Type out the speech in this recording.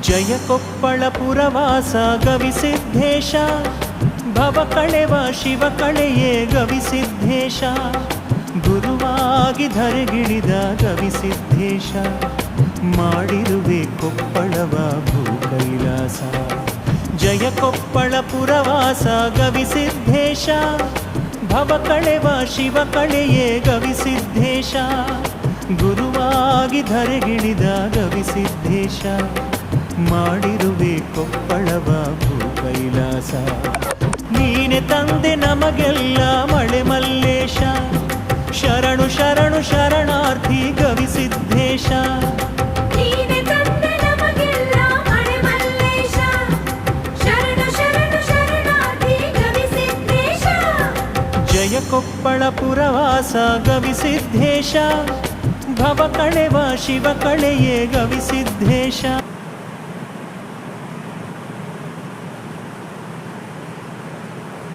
ಜಯ ಕೊಪ್ಪಳ ಪುರವಾಸ ಗವಿಸಿದ್ಧೇಶ, ಭವ ಕಳೆವ ಶಿವ ಕಳೆಯೇ ಗವಿಸಿದ್ಧೇಶ, ಗುರುವಾಗಿ ಧರೆಗಿಳಿದ ಗವಿಸಿದ್ಧೇಶ, ಮಾಡಿರುವೆ ಕೊಪ್ಪಳವ ಭೂ ಕೈಲಾಸ. ಜಯ ಕೊಪ್ಪಳ ಪುರವಾಸ ಗವಿಸಿದ್ಧೇಶ, ಭವ ಕಳೆವ ಶಿವ ಕಳೆಯೇ ಗವಿಸಿದ್ಧೇಶ, ಗುರುವಾಗಿ ಧರೆಗಿಳಿದ ಗವಿಸಿದ್ಧೇಶ, ಮಾಡಿರುವೆ ಕೊಪ್ಪಳವ ಭೂ ಕೈಲಾಸ. ನೀನೆ ತಂದೆ ನಮಗೆಲ್ಲ ಮಳೆ ಮಲ್ಲೇಶ, ಶರಣು ಶರಣು ಶರಣಾರ್ಥಿ ಗವಿಸಿದ್ಧೇಶ. ಜಯ ಕೊಪ್ಪಳ ಪುರವಾಸ ಗವಿಸಿದ್ಧೇಶ, ಭವ ಕಳೆವ ಶಿವ ಕಳೆಯೇ ಗವಿಸಿದ್ಧೇಶ.